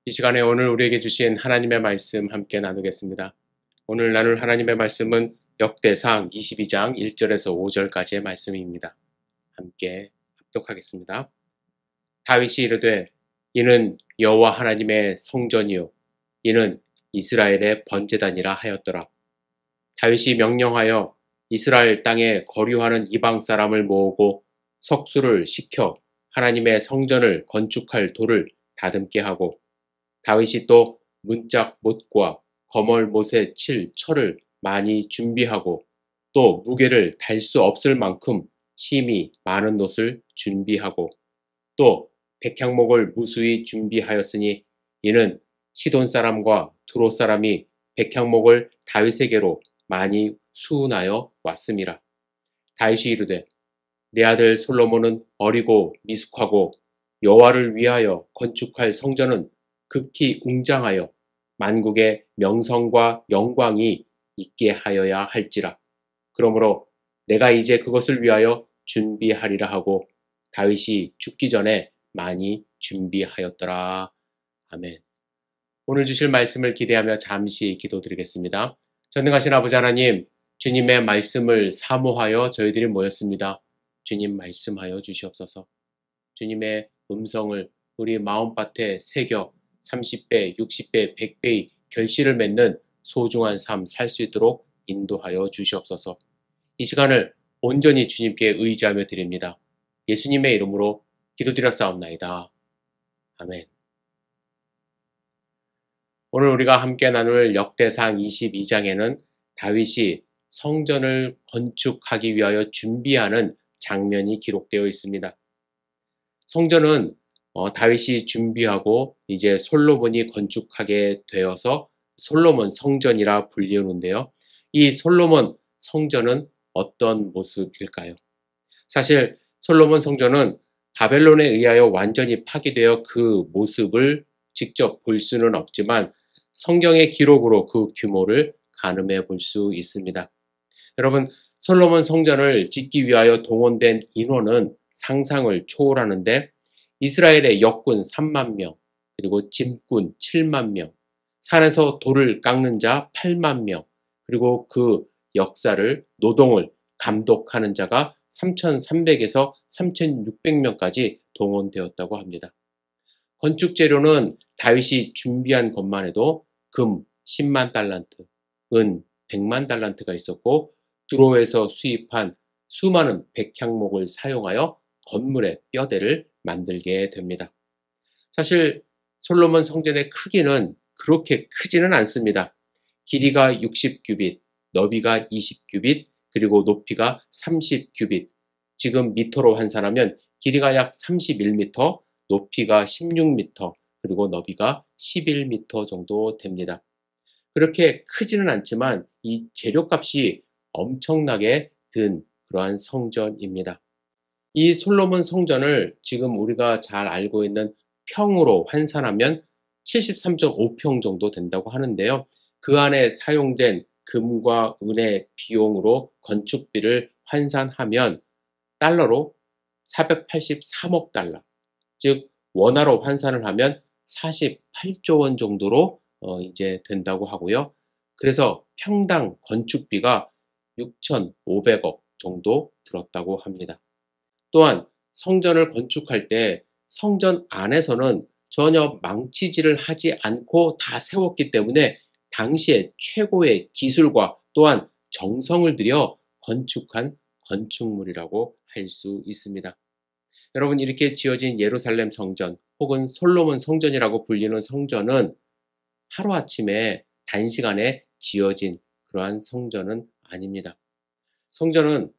이 시간에 오늘 우리에게 주신 하나님의 말씀 함께 나누겠습니다. 오늘 나눌 하나님의 말씀은 역대상 22장 1절에서 5절까지의 말씀입니다. 함께 합독하겠습니다. 다윗이 이르되 이는 여호와 하나님의 성전이요 이는 이스라엘의 번제단이라 하였더라. 다윗이 명령하여 이스라엘 땅에 거류하는 이방 사람을 모으고 석수를 시켜 하나님의 성전을 건축할 돌을 다듬게 하고 다윗이 또 문짝 못과 거멀 못에 칠 철을 많이 준비하고 또 무게를 달 수 없을 만큼 심이 많은 놋을 준비하고 또 백향목을 무수히 준비하였으니 이는 시돈 사람과 두로 사람이 백향목을 다윗에게로 많이 수운하여 왔음이라. 다윗이 이르되 내 아들 솔로몬은 어리고 미숙하고 여호와를 위하여 건축할 성전은 극히 웅장하여 만국의 명성과 영광이 있게 하여야 할지라. 그러므로 내가 이제 그것을 위하여 준비하리라 하고 다윗이 죽기 전에 많이 준비하였더라. 아멘. 오늘 주실 말씀을 기대하며 잠시 기도드리겠습니다. 전능하신 아버지 하나님, 주님의 말씀을 사모하여 저희들이 모였습니다. 주님 말씀하여 주시옵소서. 주님의 음성을 우리 마음밭에 새겨 30배, 60배, 100배의 결실을 맺는 소중한 삶 살 수 있도록 인도하여 주시옵소서. 이 시간을 온전히 주님께 의지하며 드립니다. 예수님의 이름으로 기도드렸사옵나이다. 아멘. 오늘 우리가 함께 나눌 역대상 22장에는 다윗이 성전을 건축하기 위하여 준비하는 장면이 기록되어 있습니다. 성전은 다윗이 준비하고 이제 솔로몬이 건축하게 되어서 솔로몬 성전이라 불리우는데요. 이 솔로몬 성전은 어떤 모습일까요? 사실 솔로몬 성전은 바벨론에 의하여 완전히 파괴되어 그 모습을 직접 볼 수는 없지만 성경의 기록으로 그 규모를 가늠해 볼 수 있습니다. 여러분, 솔로몬 성전을 짓기 위하여 동원된 인원은 상상을 초월하는데 이스라엘의 역군 3만 명, 그리고 짐꾼 7만 명, 산에서 돌을 깎는 자 8만 명, 그리고 그 역사를, 노동을 감독하는 자가 3,300에서 3,600명까지 동원되었다고 합니다. 건축 재료는 다윗이 준비한 것만 해도 금 10만 달란트, 은 100만 달란트가 있었고 두로에서 수입한 수많은 백향목을 사용하여 건물의 뼈대를 만들게 됩니다. 사실 솔로몬 성전의 크기는 그렇게 크지는 않습니다. 길이가 60규빗, 너비가 20규빗, 그리고 높이가 30규빗. 지금 미터로 환산하면 길이가 약 31m, 높이가 16m, 그리고 너비가 11m 정도 됩니다. 그렇게 크지는 않지만 이 재료값이 엄청나게 든 그러한 성전입니다. 이 솔로몬 성전을 지금 우리가 잘 알고 있는 평으로 환산하면 73.5평 정도 된다고 하는데요. 그 안에 사용된 금과 은의 비용으로 건축비를 환산하면 달러로 483억 달러, 즉 원화로 환산을 하면 48조 원 정도로 이제 된다고 하고요. 그래서 평당 건축비가 6,500억 정도 들었다고 합니다. 또한 성전을 건축할 때 성전 안에서는 전혀 망치질을 하지 않고 다 세웠기 때문에 당시에 최고의 기술과 또한 정성을 들여 건축한 건축물이라고 할 수 있습니다. 여러분, 이렇게 지어진 예루살렘 성전 혹은 솔로몬 성전이라고 불리는 성전은 하루아침에 단시간에 지어진 그러한 성전은 아닙니다. 성전은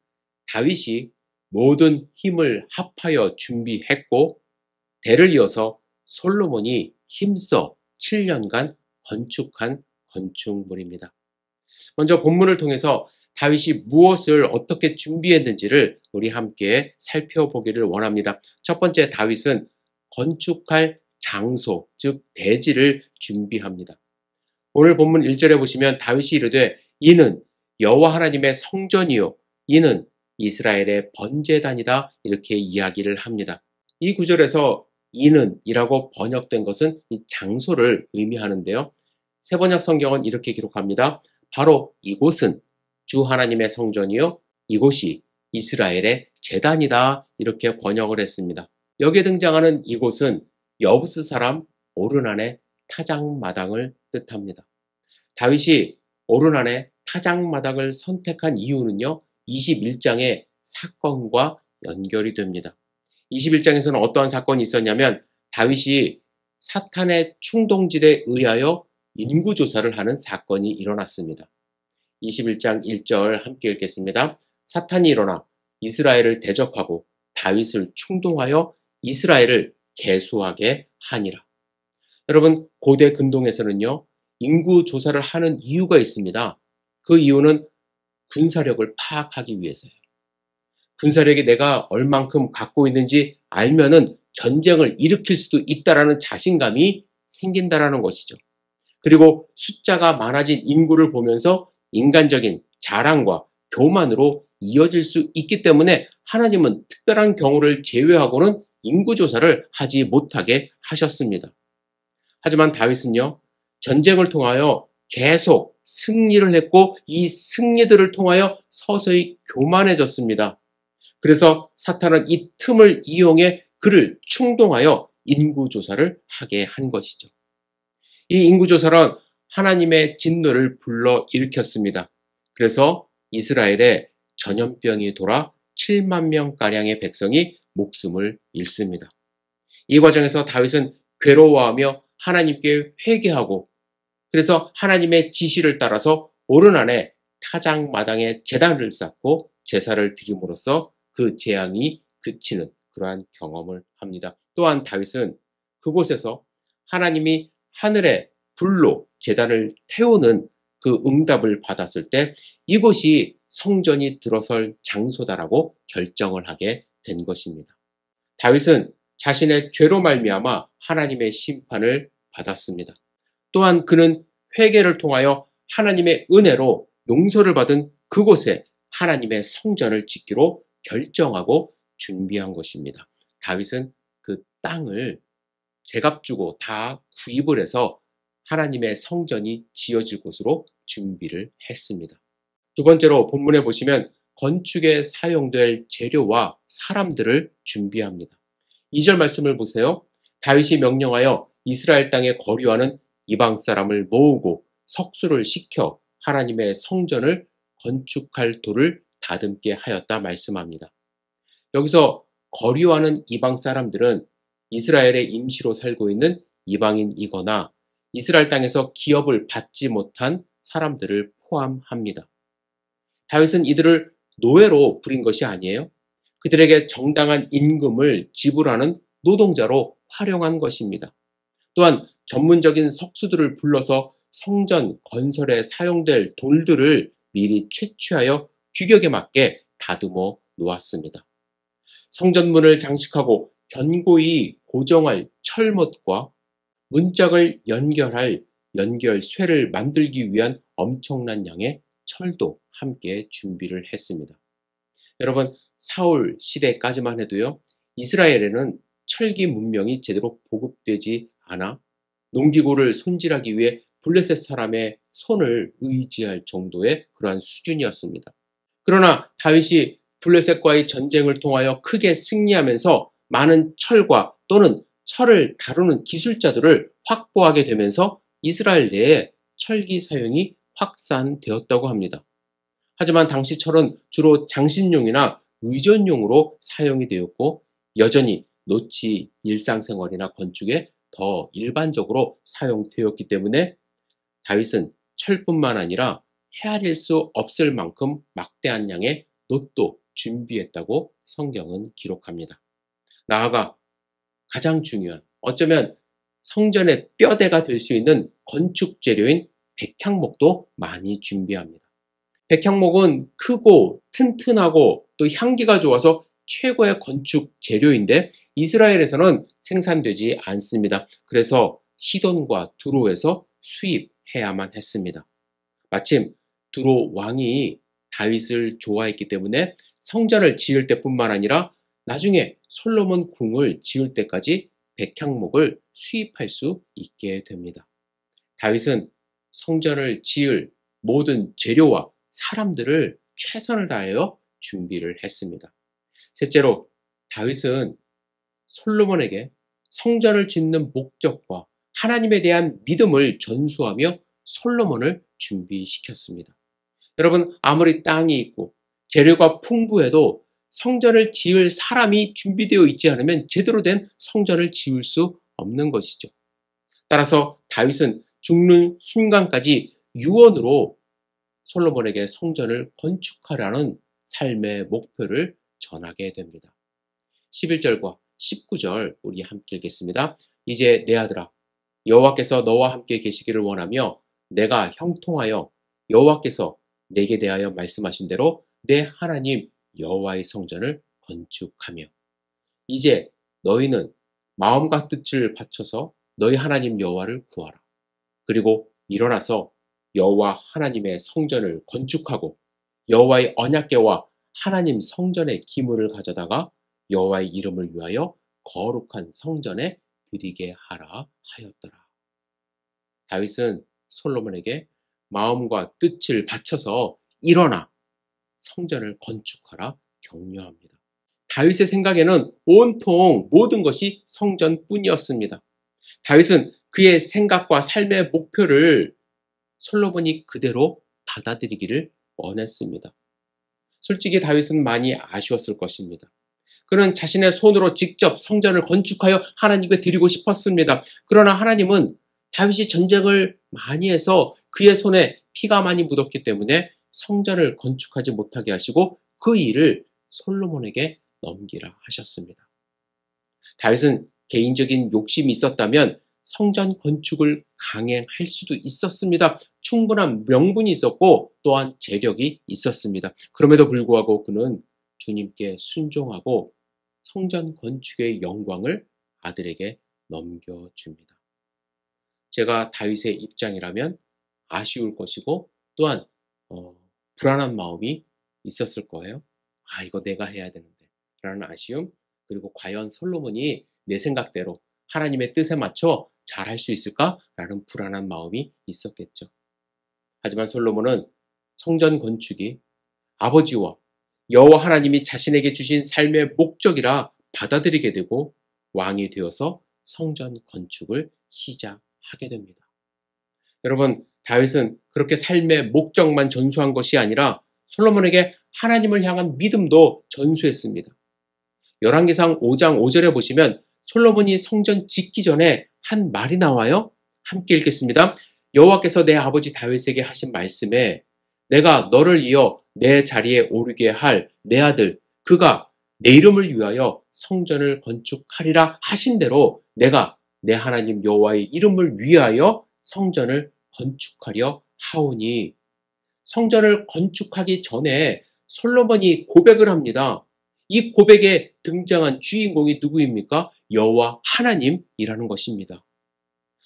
다윗이 모든 힘을 합하여 준비했고 대를 이어서 솔로몬이 힘써 7년간 건축한 건축물입니다. 먼저 본문을 통해서 다윗이 무엇을 어떻게 준비했는지를 우리 함께 살펴보기를 원합니다. 첫 번째, 다윗은 건축할 장소, 즉 대지를 준비합니다. 오늘 본문 1절에 보시면 다윗이 이르되 이는 여호와 하나님의 성전이요 이는 이스라엘의 번제단이다, 이렇게 이야기를 합니다. 이 구절에서 이는 이라고 번역된 것은 이 장소를 의미하는데요. 세번역 성경은 이렇게 기록합니다. 바로 이곳은 주 하나님의 성전이요 이곳이 이스라엘의 제단이다 이렇게 번역을 했습니다. 여기에 등장하는 이곳은 여부스 사람 오르난의 타작마당을 뜻합니다. 다윗이 오르난의 타작마당을 선택한 이유는요. 21장의 사건과 연결이 됩니다. 21장에서는 어떠한 사건이 있었냐면 다윗이 사탄의 충동질에 의하여 인구조사를 하는 사건이 일어났습니다. 21장 1절 함께 읽겠습니다. 사탄이 일어나 이스라엘을 대적하고 다윗을 충동하여 이스라엘을 계수하게 하니라. 여러분, 고대 근동에서는요, 인구조사를 하는 이유가 있습니다. 그 이유는 군사력을 파악하기 위해서요. 군사력이 내가 얼만큼 갖고 있는지 알면은 전쟁을 일으킬 수도 있다라는 자신감이 생긴다라는 것이죠. 그리고 숫자가 많아진 인구를 보면서 인간적인 자랑과 교만으로 이어질 수 있기 때문에 하나님은 특별한 경우를 제외하고는 인구조사를 하지 못하게 하셨습니다. 하지만 다윗은요, 전쟁을 통하여 계속 승리를 했고 이 승리들을 통하여 서서히 교만해졌습니다. 그래서 사탄은 이 틈을 이용해 그를 충동하여 인구조사를 하게 한 것이죠. 이 인구조사는 하나님의 진노를 불러일으켰습니다. 그래서 이스라엘에 전염병이 돌아 7만 명가량의 백성이 목숨을 잃습니다. 이 과정에서 다윗은 괴로워하며 하나님께 회개하고 그래서 하나님의 지시를 따라서 오르난의 타작마당에 제단을 쌓고 제사를 드림으로써 그 재앙이 그치는 그러한 경험을 합니다. 또한 다윗은 그곳에서 하나님이 하늘의 불로 제단을 태우는 그 응답을 받았을 때 이곳이 성전이 들어설 장소다라고 결정을 하게 된 것입니다. 다윗은 자신의 죄로 말미암아 하나님의 심판을 받았습니다. 또한 그는 회개를 통하여 하나님의 은혜로 용서를 받은 그곳에 하나님의 성전을 짓기로 결정하고 준비한 것입니다. 다윗은 그 땅을 제값 주고 다 구입을 해서 하나님의 성전이 지어질 곳으로 준비를 했습니다. 두 번째로 본문에 보시면 건축에 사용될 재료와 사람들을 준비합니다. 2절 말씀을 보세요. 다윗이 명령하여 이스라엘 땅에 거류하는 이방 사람을 모으고 석수를 시켜 하나님의 성전을 건축할 돌을 다듬게 하였다 말씀합니다. 여기서 거류하는 이방 사람들은 이스라엘에 임시로 살고 있는 이방인이거나 이스라엘 땅에서 기업을 받지 못한 사람들을 포함합니다. 다윗은 이들을 노예로 부린 것이 아니에요. 그들에게 정당한 임금을 지불하는 노동자로 활용한 것입니다. 또한 전문적인 석수들을 불러서 성전 건설에 사용될 돌들을 미리 채취하여 규격에 맞게 다듬어 놓았습니다. 성전문을 장식하고 견고히 고정할 철못과 문짝을 연결할 연결쇠를 만들기 위한 엄청난 양의 철도 함께 준비를 했습니다. 여러분, 사울 시대까지만 해도요, 이스라엘에는 철기 문명이 제대로 보급되지 않아 농기구를 손질하기 위해 블레셋 사람의 손을 의지할 정도의 그러한 수준이었습니다. 그러나 다윗이 블레셋과의 전쟁을 통하여 크게 승리하면서 많은 철과 또는 철을 다루는 기술자들을 확보하게 되면서 이스라엘 내에 철기 사용이 확산되었다고 합니다. 하지만 당시 철은 주로 장신용이나 의전용으로 사용이 되었고 여전히 노치 일상생활이나 건축에 더 일반적으로 사용되었기 때문에 다윗은 철뿐만 아니라 헤아릴 수 없을 만큼 막대한 양의 놋도 준비했다고 성경은 기록합니다. 나아가 가장 중요한, 어쩌면 성전의 뼈대가 될 수 있는 건축 재료인 백향목도 많이 준비합니다. 백향목은 크고 튼튼하고 또 향기가 좋아서 최고의 건축 재료인데 이스라엘에서는 생산되지 않습니다. 그래서 시돈과 두로에서 수입해야만 했습니다. 마침 두로 왕이 다윗을 좋아했기 때문에 성전을 지을 때뿐만 아니라 나중에 솔로몬 궁을 지을 때까지 백향목을 수입할 수 있게 됩니다. 다윗은 성전을 지을 모든 재료와 사람들을 최선을 다하여 준비를 했습니다. 셋째로 다윗은 솔로몬에게 성전을 짓는 목적과 하나님에 대한 믿음을 전수하며 솔로몬을 준비시켰습니다. 여러분, 아무리 땅이 있고 재료가 풍부해도 성전을 지을 사람이 준비되어 있지 않으면 제대로 된 성전을 지을 수 없는 것이죠. 따라서 다윗은 죽는 순간까지 유언으로 솔로몬에게 성전을 건축하라는 삶의 목표를 전하게 됩니다. 11절과 19절 우리 함께 읽겠습니다. 이제 내 아들아, 여호와께서 너와 함께 계시기를 원하며 내가 형통하여 여호와께서 내게 대하여 말씀하신 대로 내 하나님 여호와의 성전을 건축하며 이제 너희는 마음과 뜻을 바쳐서 너희 하나님 여호와를 구하라. 그리고 일어나서 여호와 하나님의 성전을 건축하고 여호와의 언약궤와 하나님 성전의 기물을 가져다가 여호와의 이름을 위하여 거룩한 성전에 드리게 하라 하였더라. 다윗은 솔로몬에게 마음과 뜻을 바쳐서 일어나 성전을 건축하라 격려합니다. 다윗의 생각에는 온통 모든 것이 성전뿐이었습니다. 다윗은 그의 생각과 삶의 목표를 솔로몬이 그대로 받아들이기를 원했습니다. 솔직히 다윗은 많이 아쉬웠을 것입니다. 그는 자신의 손으로 직접 성전을 건축하여 하나님께 드리고 싶었습니다. 그러나 하나님은 다윗이 전쟁을 많이 해서 그의 손에 피가 많이 묻었기 때문에 성전을 건축하지 못하게 하시고 그 일을 솔로몬에게 넘기라 하셨습니다. 다윗은 개인적인 욕심이 있었다면 성전 건축을 강행할 수도 있었습니다. 충분한 명분이 있었고 또한 재력이 있었습니다. 그럼에도 불구하고 그는 주님께 순종하고 성전 건축의 영광을 아들에게 넘겨줍니다. 제가 다윗의 입장이라면 아쉬울 것이고 또한 불안한 마음이 있었을 거예요. 이거 내가 해야 되는데 라는 아쉬움, 그리고 과연 솔로몬이 내 생각대로 하나님의 뜻에 맞춰 잘할 수 있을까? 라는 불안한 마음이 있었겠죠. 하지만 솔로몬은 성전 건축이 아버지와 여호와 하나님이 자신에게 주신 삶의 목적이라 받아들이게 되고 왕이 되어서 성전 건축을 시작하게 됩니다. 여러분, 다윗은 그렇게 삶의 목적만 전수한 것이 아니라 솔로몬에게 하나님을 향한 믿음도 전수했습니다. 열왕기상 5장 5절에 보시면 솔로몬이 성전 짓기 전에 한 말이 나와요. 함께 읽겠습니다. 여호와께서 내 아버지 다윗에게 하신 말씀에 내가 너를 이어 내 자리에 오르게 할 내 아들 그가 내 이름을 위하여 성전을 건축하리라 하신 대로 내가 내 하나님 여호와의 이름을 위하여 성전을 건축하려 하오니, 성전을 건축하기 전에 솔로몬이 고백을 합니다. 이 고백에 등장한 주인공이 누구입니까? 여호와 하나님이라는 것입니다.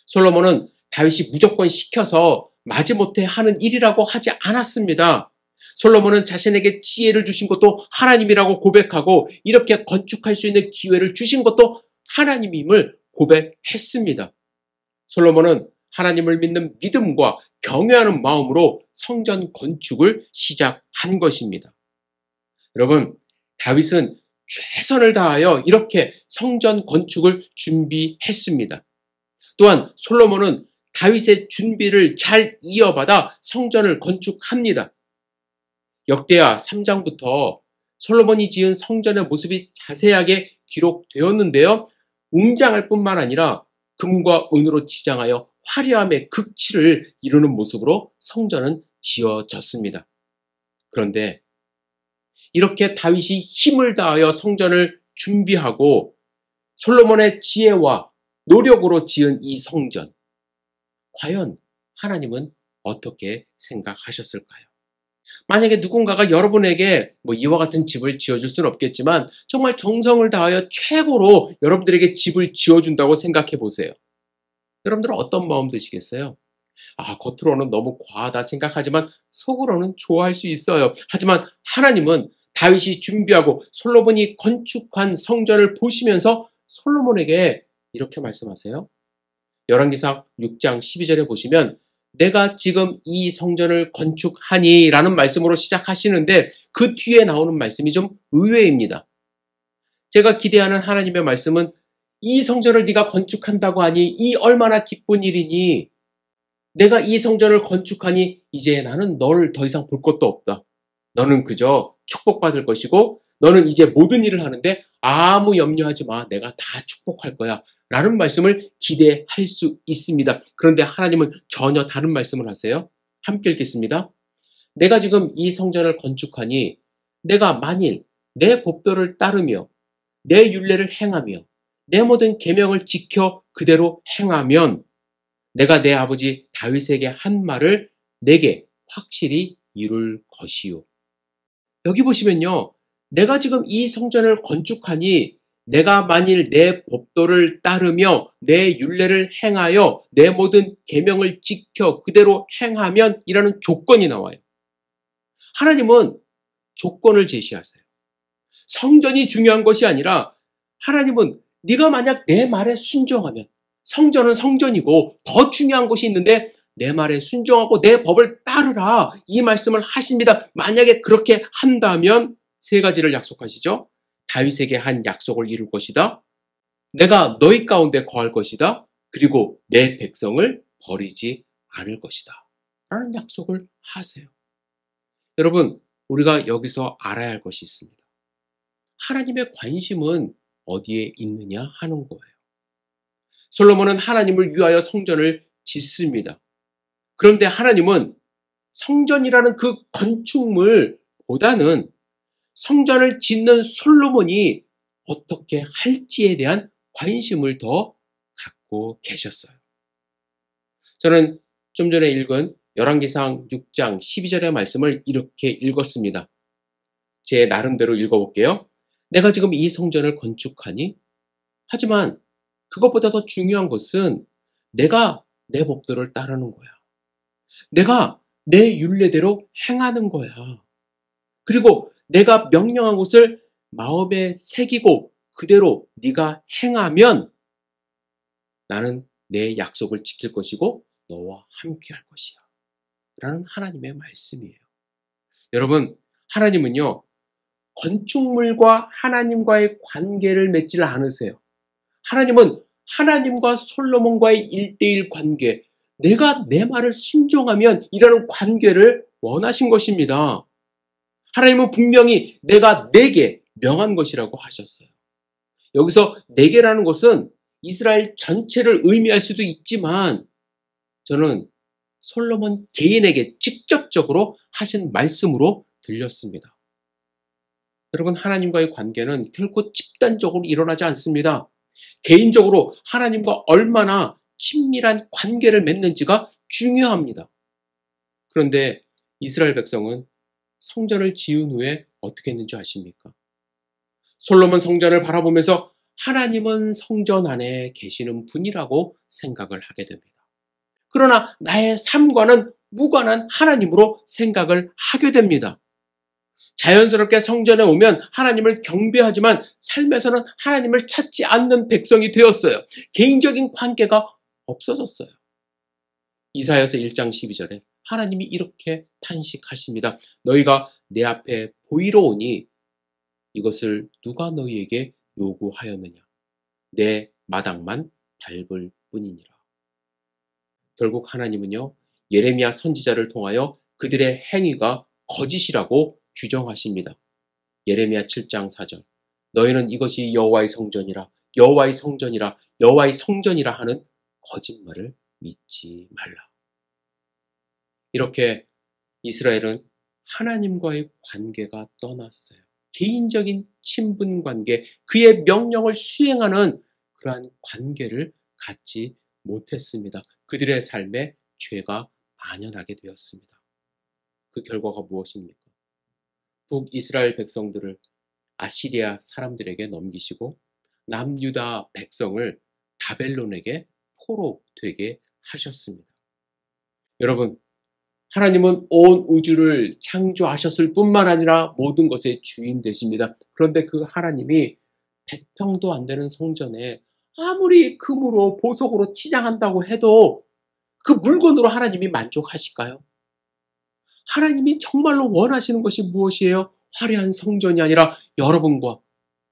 솔로몬은 다윗이 무조건 시켜서 마지못해 하는 일이라고 하지 않았습니다. 솔로몬은 자신에게 지혜를 주신 것도 하나님이라고 고백하고 이렇게 건축할 수 있는 기회를 주신 것도 하나님임을 고백했습니다. 솔로몬은 하나님을 믿는 믿음과 경외하는 마음으로 성전 건축을 시작한 것입니다. 여러분, 다윗은 최선을 다하여 이렇게 성전 건축을 준비했습니다. 또한 솔로몬은 다윗의 준비를 잘 이어받아 성전을 건축합니다. 역대하 3장부터 솔로몬이 지은 성전의 모습이 자세하게 기록되었는데요. 웅장할 뿐만 아니라 금과 은으로 지장하여 화려함의 극치를 이루는 모습으로 성전은 지어졌습니다. 그런데 이렇게 다윗이 힘을 다하여 성전을 준비하고 솔로몬의 지혜와 노력으로 지은 이 성전, 과연 하나님은 어떻게 생각하셨을까요? 만약에 누군가가 여러분에게 이와 같은 집을 지어줄 수는 없겠지만 정말 정성을 다하여 최고로 여러분들에게 집을 지어준다고 생각해 보세요. 여러분들은 어떤 마음 드시겠어요? 겉으로는 너무 과하다 생각하지만 속으로는 좋아할 수 있어요. 하지만 하나님은 다윗이 준비하고 솔로몬이 건축한 성전을 보시면서 솔로몬에게 이렇게 말씀하세요. 열왕기상 6장 12절에 보시면 내가 지금 이 성전을 건축하니 라는 말씀으로 시작하시는데 그 뒤에 나오는 말씀이 좀 의외입니다. 제가 기대하는 하나님의 말씀은 이 성전을 네가 건축한다고 하니 이 얼마나 기쁜 일이니 내가 이 성전을 건축하니 이제 나는 너를 더 이상 볼 것도 없다. 너는 그저 축복받을 것이고 너는 이제 모든 일을 하는데 아무 염려하지 마. 내가 다 축복할 거야. 라는 말씀을 기대할 수 있습니다. 그런데 하나님은 전혀 다른 말씀을 하세요. 함께 읽겠습니다. 내가 지금 이 성전을 건축하니 내가 만일 내 법도를 따르며 내 율례를 행하며 내 모든 계명을 지켜 그대로 행하면 내가 내 아버지 다윗에게 한 말을 내게 확실히 이룰 것이요. 여기 보시면요. 내가 지금 이 성전을 건축하니 내가 만일 내 법도를 따르며 내 율례를 행하여 내 모든 계명을 지켜 그대로 행하면 이라는 조건이 나와요. 하나님은 조건을 제시하세요. 성전이 중요한 것이 아니라 하나님은 네가 만약 내 말에 순종하면 성전은 성전이고 더 중요한 것이 있는데 내 말에 순종하고 내 법을 따르라 이 말씀을 하십니다. 만약에 그렇게 한다면 세 가지를 약속하시죠. 다윗에게 한 약속을 이룰 것이다. 내가 너희 가운데 거할 것이다. 그리고 내 백성을 버리지 않을 것이다. 라는 약속을 하세요. 여러분, 우리가 여기서 알아야 할 것이 있습니다. 하나님의 관심은 어디에 있느냐 하는 거예요. 솔로몬은 하나님을 위하여 성전을 짓습니다. 그런데 하나님은 성전이라는 그 건축물보다는 성전을 짓는 솔로몬이 어떻게 할지에 대한 관심을 더 갖고 계셨어요. 저는 좀 전에 읽은 열왕기상 6장 12절의 말씀을 이렇게 읽었습니다. 제 나름대로 읽어볼게요. 내가 지금 이 성전을 건축하니 하지만 그것보다 더 중요한 것은 내가 내 법도를 따르는 거야. 내가 내 율례대로 행하는 거야. 그리고 내가 명령한 것을 마음에 새기고 그대로 네가 행하면 나는 내 약속을 지킬 것이고 너와 함께 할 것이야. 라는 하나님의 말씀이에요. 여러분, 하나님은요, 건축물과 하나님과의 관계를 맺지를 않으세요. 하나님은 하나님과 솔로몬과의 1:1 관계, 내가 내 말을 순종하면 이라는 관계를 원하신 것입니다. 하나님은 분명히 내가 내게 명한 것이라고 하셨어요. 여기서 내게라는 것은 이스라엘 전체를 의미할 수도 있지만 저는 솔로몬 개인에게 직접적으로 하신 말씀으로 들렸습니다. 여러분, 하나님과의 관계는 결코 집단적으로 일어나지 않습니다. 개인적으로 하나님과 얼마나 친밀한 관계를 맺는지가 중요합니다. 그런데 이스라엘 백성은 성전을 지은 후에 어떻게 했는지 아십니까? 솔로몬 성전을 바라보면서 하나님은 성전 안에 계시는 분이라고 생각을 하게 됩니다. 그러나 나의 삶과는 무관한 하나님으로 생각을 하게 됩니다. 자연스럽게 성전에 오면 하나님을 경배하지만 삶에서는 하나님을 찾지 않는 백성이 되었어요. 개인적인 관계가 없어졌어요. 이사야서 1장 12절에 하나님이 이렇게 탄식하십니다. 너희가 내 앞에 보이러 오니 이것을 누가 너희에게 요구하였느냐? 내 마당만 밟을 뿐이니라. 결국 하나님은요, 예레미야 선지자를 통하여 그들의 행위가 거짓이라고 규정하십니다. 예레미야 7장 4절. 너희는 이것이 여호와의 성전이라, 여호와의 성전이라, 여호와의 성전이라 하는 거짓말을 믿지 말라. 이렇게 이스라엘은 하나님과의 관계가 떠났어요. 개인적인 친분 관계, 그의 명령을 수행하는 그러한 관계를 갖지 못했습니다. 그들의 삶에 죄가 만연하게 되었습니다. 그 결과가 무엇입니까? 북이스라엘 백성들을 아시리아 사람들에게 넘기시고 남유다 백성을 바벨론에게 포로 되게 하셨습니다. 여러분, 하나님은 온 우주를 창조하셨을 뿐만 아니라 모든 것의 주인 되십니다. 그런데 그 하나님이 100평도 안 되는 성전에 아무리 금으로 보석으로 치장한다고 해도 그 물건으로 하나님이 만족하실까요? 하나님이 정말로 원하시는 것이 무엇이에요? 화려한 성전이 아니라 여러분과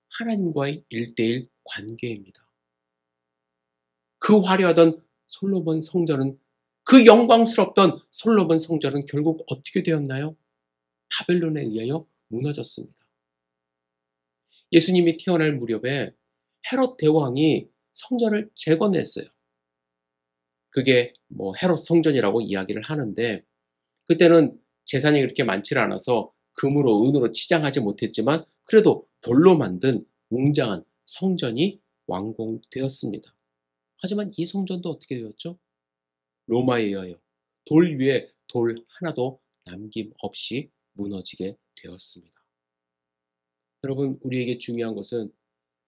하나님과의 1:1 관계입니다. 그 화려하던 솔로몬 성전은, 그 영광스럽던 솔로몬 성전은 결국 어떻게 되었나요? 바벨론에 의하여 무너졌습니다. 예수님이 태어날 무렵에 헤롯 대왕이 성전을 재건했어요. 그게 헤롯 성전이라고 이야기를 하는데, 그때는 재산이 그렇게 많지 않아서 금으로 은으로 치장하지 못했지만 그래도 돌로 만든 웅장한 성전이 완공되었습니다. 하지만 이 성전도 어떻게 되었죠? 로마에 의하여 돌 위에 돌 하나도 남김없이 무너지게 되었습니다. 여러분, 우리에게 중요한 것은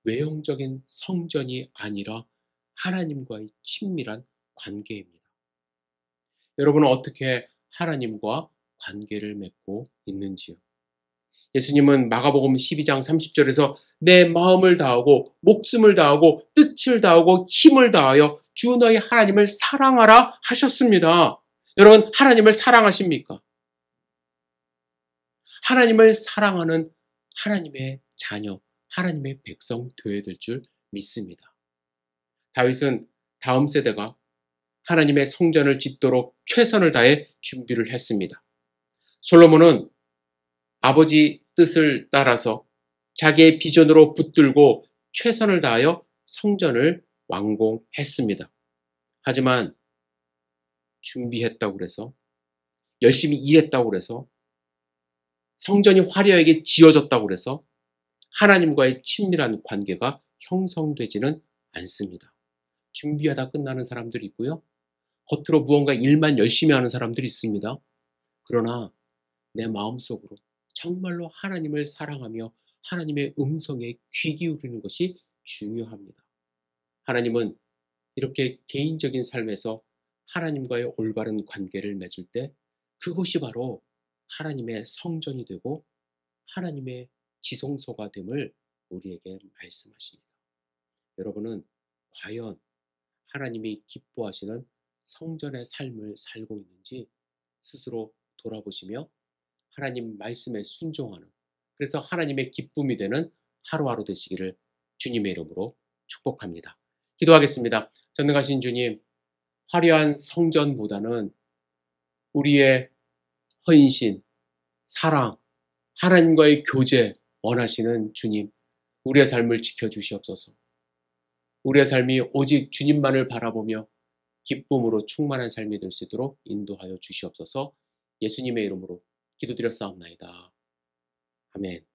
외형적인 성전이 아니라 하나님과의 친밀한 관계입니다. 여러분은 어떻게 하나님과 관계를 맺고 있는지요? 예수님은 마가복음 12장 30절에서 내 마음을 다하고 목숨을 다하고 뜻을 다하고 힘을 다하여 주 너희 하나님을 사랑하라 하셨습니다. 여러분, 하나님을 사랑하십니까? 하나님을 사랑하는 하나님의 자녀, 하나님의 백성 되어야 될 줄 믿습니다. 다윗은 다음 세대가 하나님의 성전을 짓도록 최선을 다해 준비를 했습니다. 솔로몬은 아버지 뜻을 따라서 자기의 비전으로 붙들고 최선을 다하여 성전을 완공했습니다. 하지만 준비했다고 해서, 열심히 일했다고 해서, 성전이 화려하게 지어졌다고 해서 하나님과의 친밀한 관계가 형성되지는 않습니다. 준비하다 끝나는 사람들이 있고요. 겉으로 무언가 일만 열심히 하는 사람들이 있습니다. 그러나 내 마음속으로 정말로 하나님을 사랑하며 하나님의 음성에 귀 기울이는 것이 중요합니다. 하나님은 이렇게 개인적인 삶에서 하나님과의 올바른 관계를 맺을 때 그것이 바로 하나님의 성전이 되고 하나님의 지성소가 됨을 우리에게 말씀하십니다. 여러분은 과연 하나님이 기뻐하시는 성전의 삶을 살고 있는지 스스로 돌아보시며 하나님 말씀에 순종하는, 그래서 하나님의 기쁨이 되는 하루하루 되시기를 주님의 이름으로 축복합니다. 기도하겠습니다. 전능하신 주님, 화려한 성전보다는 우리의 헌신, 사랑, 하나님과의 교제 원하시는 주님, 우리의 삶을 지켜주시옵소서. 우리의 삶이 오직 주님만을 바라보며 기쁨으로 충만한 삶이 될 수 있도록 인도하여 주시옵소서. 예수님의 이름으로 기도드렸사옵나이다. 아멘.